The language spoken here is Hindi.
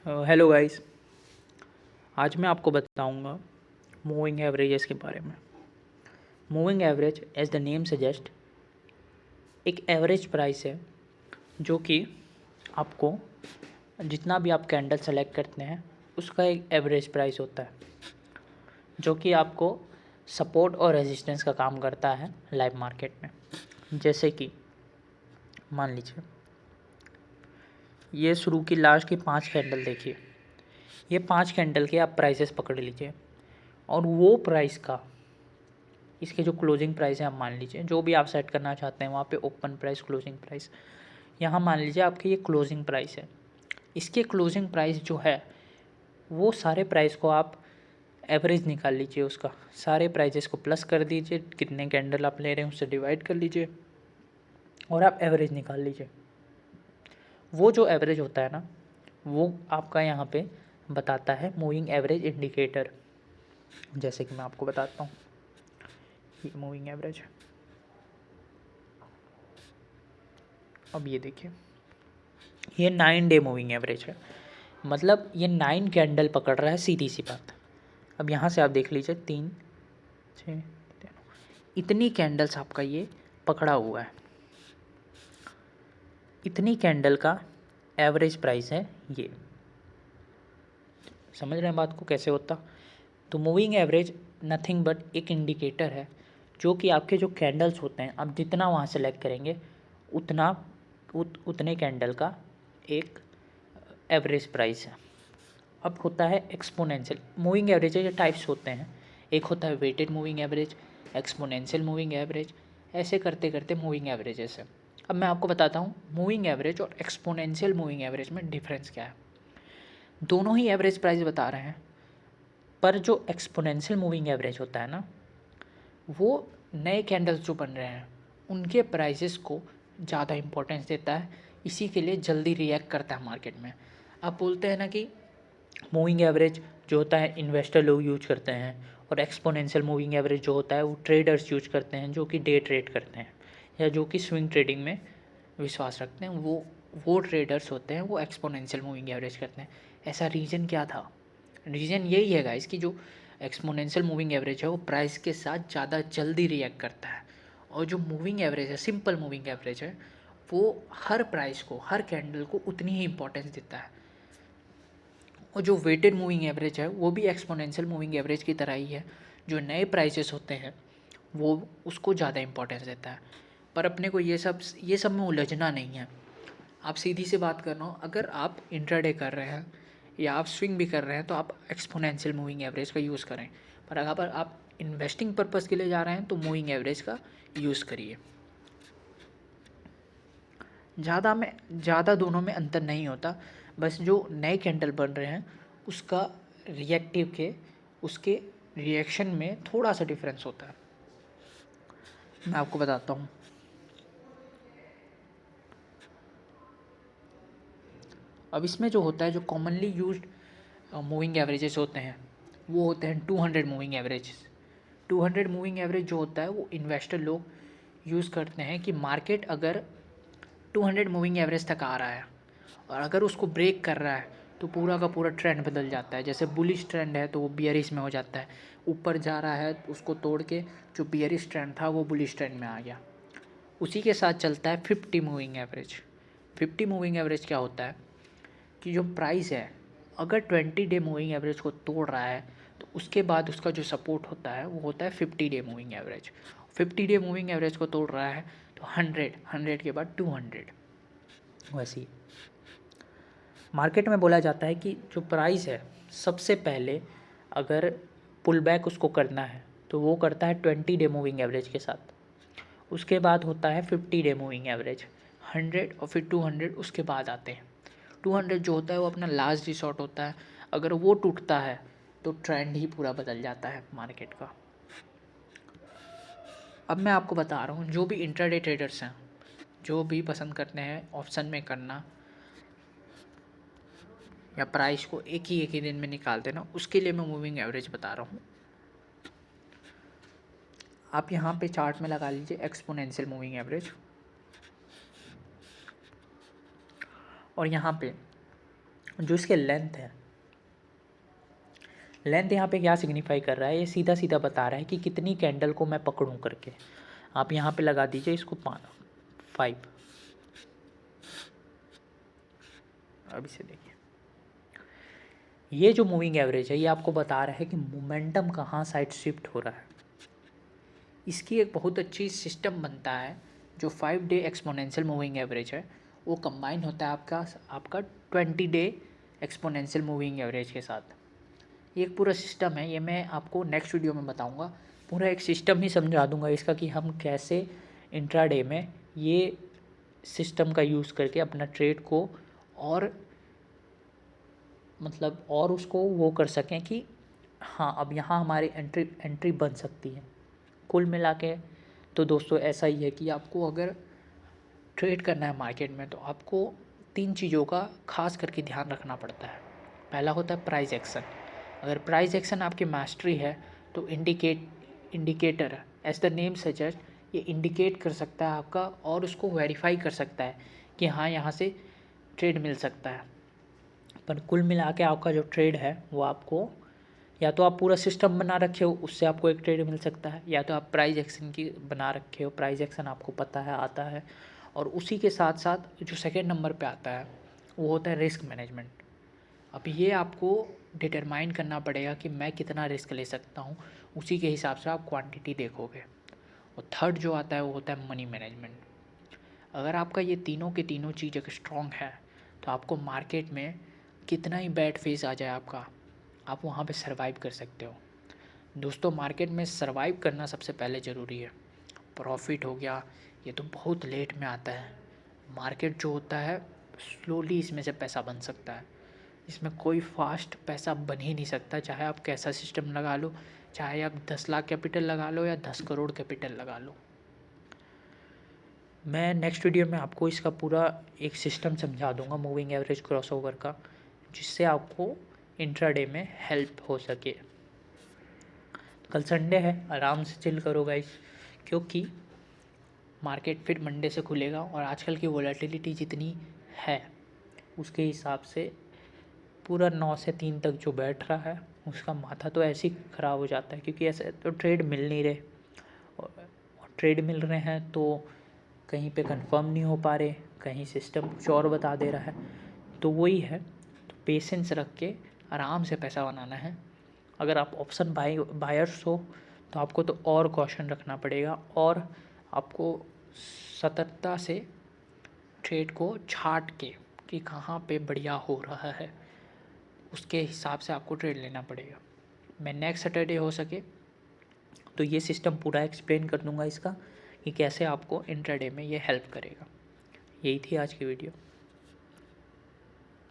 Hello guys. आज मैं आपको बताऊंगा मूविंग एवरेजेस के बारे में। Moving average age the name suggest एक एवरेज प्राइस है जो कि आपको जितना भी आप कैंडल सेलेक्ट करते हैं उसका एक एवरेज प्राइस होता है जो कि आपको सपोर्ट और रेजिस्टेंस का काम करता है लाइव मार्केट में। जैसे कि मान लीजिए ये शुरू की लास्ट की 5 कैंडल देखिए, ये 5 कैंडल के आप प्राइसेस पकड़ लीजिए और वो प्राइस का इसके जो क्लोजिंग प्राइस है आप मान लीजिए जो भी आप सेट करना चाहते हैं वहाँ पे ओपन प्राइस, क्लोजिंग प्राइस, यहाँ मान लीजिए आपकी ये क्लोजिंग प्राइस है। इसके क्लोजिंग प्राइस जो है वो सारे प्राइस को आप एवरेज निकाल लीजिए, उसका सारे प्राइजेस को प्लस कर दीजिए, कितने कैंडल आप ले रहे हैं उससे डिवाइड कर लीजिए और आप एवरेज निकाल लीजिए। वो जो एवरेज होता है ना वो आपका यहाँ पे बताता है मूविंग एवरेज इंडिकेटर। जैसे कि मैं आपको बताता हूँ, ये मूविंग एवरेज है। अब ये देखिए ये 9 डे मूविंग एवरेज है, मतलब ये 9 कैंडल पकड़ रहा है, सीधी सी बात। अब यहाँ से आप देख लीजिए 3 6 इतनी कैंडल्स आपका ये पकड़ा हुआ है, इतनी कैंडल का एवरेज प्राइस है ये। समझ रहे हैं बात को कैसे होता? तो मूविंग एवरेज नथिंग बट एक इंडिकेटर है जो कि आपके जो कैंडल्स होते हैं आप जितना वहाँ सेलेक्ट करेंगे उतना उतने कैंडल का एक एवरेज प्राइस है। अब होता है एक्सपोनेंशियल मूविंग एवरेज के टाइप्स होते हैं, एक होता है weighted moving average, exponential moving average, ऐसे करते करते मूविंग एवरेजेस है। अब मैं आपको बताता हूँ मूविंग एवरेज और एक्सपोनेंशियल मूविंग एवरेज में डिफरेंस क्या है। दोनों ही एवरेज प्राइस बता रहे हैं, पर जो एक्सपोनेंशियल मूविंग एवरेज होता है ना वो नए कैंडल्स जो बन रहे हैं उनके प्राइसेस को ज़्यादा इम्पोर्टेंस देता है, इसी के लिए जल्दी रिएक्ट करता है मार्केट में। आप बोलते हैं ना कि मूविंग एवरेज जो होता है इन्वेस्टर लोग यूज करते हैं और एक्सपोनेंशियल मूविंग एवरेज जो होता है वो ट्रेडर्स यूज करते हैं जो कि डे ट्रेड करते हैं या जो कि स्विंग ट्रेडिंग में विश्वास रखते हैं, वो ट्रेडर्स होते हैं वो एक्सपोनेंशियल मूविंग एवरेज करते हैं। ऐसा रीज़न क्या था? रीज़न यही है गाइस कि जो एक्सपोनेंशियल मूविंग एवरेज है वो प्राइस के साथ ज़्यादा जल्दी रिएक्ट करता है और जो मूविंग एवरेज है, सिंपल मूविंग एवरेज है, वो हर प्राइस को, हर कैंडल को उतनी ही इंपॉर्टेंस देता है। और जो वेटेड मूविंग एवरेज है वो भी एक्सपोनेंशियल मूविंग एवरेज की तरह ही है, जो नए प्राइसेस होते हैं वो उसको ज़्यादा इंपॉर्टेंस देता है। पर अपने को ये सब में उलझना नहीं है। आप सीधी से बात कर रहा हूँ, अगर आप इंट्राडे कर रहे हैं या आप स्विंग भी कर रहे हैं तो आप एक्सपोनेंशियल मूविंग एवरेज का यूज़ करें, पर अगर आप इन्वेस्टिंग पर्पज़ के लिए जा रहे हैं तो मूविंग एवरेज का यूज़ करिए। ज़्यादा दोनों में अंतर नहीं होता, बस जो नए कैंडल बन रहे हैं उसका रिएक्टिव के उसके रिएक्शन में थोड़ा सा डिफरेंस होता है। मैं आपको बताता हूँ। अब इसमें जो होता है, जो कॉमनली यूज्ड मूविंग एवरेजेस होते हैं वो होते हैं 200 मूविंग एवरेज। 200 मूविंग एवरेज जो होता है वो इन्वेस्टर लोग यूज़ करते हैं कि मार्केट अगर 200 मूविंग एवरेज तक आ रहा है और अगर उसको ब्रेक कर रहा है तो पूरा का पूरा ट्रेंड बदल जाता है। जैसे बुलिश ट्रेंड है तो वो बियरिश में हो जाता है, ऊपर जा रहा है उसको तोड़ के जो बियरिश ट्रेंड था वो बुलिश ट्रेंड में आ गया। उसी के साथ चलता है 50 मूविंग एवरेज। 50 मूविंग एवरेज क्या होता है कि जो प्राइस है अगर 20 डे मूविंग एवरेज को तोड़ रहा है तो उसके बाद उसका जो सपोर्ट होता है वो होता है 50 day moving average. 50 day moving average को तोड़ रहा है तो 100 के बाद 200। वैसे ही मार्केट में बोला जाता है कि जो प्राइस है सबसे पहले अगर पुल बैक उसको करना है तो वो करता है 20 डे मूविंग एवरेज के साथ, उसके बाद होता है 50 डे मूविंग एवरेज, 100 और फिर 200 उसके बाद आते हैं। 200 जो होता है वो अपना लास्ट रिसॉर्ट होता है, अगर वो टूटता है तो ट्रेंड ही पूरा बदल जाता है मार्केट का। अब मैं आपको बता रहा हूँ जो भी इंट्राडे ट्रेडर्स हैं, जो भी पसंद करते हैं ऑप्शन में करना या प्राइस को एक ही दिन में निकाल देना, उसके लिए मैं मूविंग एवरेज बता रहा हूँ। आप यहाँ पे चार्ट में लगा लीजिए एक्सपोनेंशियल मूविंग एवरेज और यहाँ पे जो इसके लेंथ है, लेंथ यहाँ पे क्या सिग्निफाई कर रहा है, ये सीधा सीधा बता रहा है कि कितनी कैंडल को मैं पकड़ूं करके। आप यहाँ पे लगा दीजिए इसको 5। अब इसे देखिए, ये जो मूविंग एवरेज है ये आपको बता रहा है कि मोमेंटम कहाँ साइड शिफ्ट हो रहा है। इसकी एक बहुत अच्छी सिस्टम बनता है, जो 5 डे एक्सपोनेंशियल मूविंग एवरेज है वो कंबाइन होता है आपका 20 डे एक्सपोनेंशियल मूविंग एवरेज के साथ। ये एक पूरा सिस्टम है, ये मैं आपको नेक्स्ट वीडियो में बताऊंगा। पूरा एक सिस्टम ही समझा दूंगा इसका कि हम कैसे इंट्राडे में ये सिस्टम का यूज़ करके अपना ट्रेड को और मतलब और उसको वो कर सकें कि हाँ अब यहाँ हमारी एंट्री बन सकती है। कुल मिला के तो दोस्तों ऐसा ही है कि आपको अगर ट्रेड करना है मार्केट में तो आपको 3 चीज़ों का खास करके ध्यान रखना पड़ता है। पहला होता है प्राइस एक्शन। अगर प्राइस एक्शन आपकी मास्टरी है तो इंडिकेटर है, एज द नेम सजेस्ट, ये इंडिकेट कर सकता है आपका और उसको वेरीफाई कर सकता है कि हाँ यहाँ से ट्रेड मिल सकता है। पर कुल मिला के आपका जो ट्रेड है वो आपको, या तो आप पूरा सिस्टम बना रखे हो उससे आपको एक ट्रेड मिल सकता है, या तो आप प्राइस एक्शन की बना रखे हो, प्राइस एक्शन आपको पता है आता है। और उसी के साथ साथ जो सेकेंड नंबर पे आता है वो होता है रिस्क मैनेजमेंट। अब ये आपको डिटरमाइन करना पड़ेगा कि मैं कितना रिस्क ले सकता हूँ, उसी के हिसाब से आप क्वांटिटी देखोगे। और थर्ड जो आता है वो होता है मनी मैनेजमेंट। अगर आपका ये तीनों के तीनों चीज़ अगर स्ट्रॉन्ग है तो आपको मार्केट में कितना ही बैड फेस आ जाए आपका, आप वहाँ पे सरवाइव कर सकते हो। दोस्तों मार्केट में सरवाइव करना सबसे पहले ज़रूरी है। प्रॉफिट हो गया ये तो बहुत लेट में आता है। मार्केट जो होता है स्लोली इसमें से पैसा बन सकता है, इसमें कोई फास्ट पैसा बन ही नहीं सकता, चाहे आप कैसा सिस्टम लगा लो, चाहे आप 10 लाख कैपिटल लगा लो या 10 करोड़ कैपिटल लगा लो। मैं नेक्स्ट वीडियो में आपको इसका पूरा एक सिस्टम समझा दूंगा मूविंग एवरेज क्रॉसओवर का, जिससे आपको इंट्राडे में हेल्प हो सके। कल संडे है, आराम से चिल करो गाइस, क्योंकि मार्केट फिर मंडे से खुलेगा और आजकल की वोलेटिलिटी जितनी है उसके हिसाब से पूरा 9 से 3 तक जो बैठ रहा है उसका माथा तो ऐसे ही ख़राब हो जाता है, क्योंकि ऐसे तो ट्रेड मिल नहीं रहे, और ट्रेड मिल रहे हैं तो कहीं पे कंफर्म नहीं हो पा रहे, कहीं सिस्टम कुछ और बता दे रहा है। तो वही है, तो पेशेंस रख के आराम से पैसा बनाना है। अगर आप ऑप्शन बायर्स हो तो आपको तो और कॉशन रखना पड़ेगा, और आपको सतर्कता से ट्रेड को छाट के कि कहाँ पे बढ़िया हो रहा है उसके हिसाब से आपको ट्रेड लेना पड़ेगा। मैं नेक्स्ट सैटरडे हो सके तो ये सिस्टम पूरा एक्सप्लेन कर दूंगा इसका कि कैसे आपको इंट्राडे में ये हेल्प करेगा। यही थी आज की वीडियो।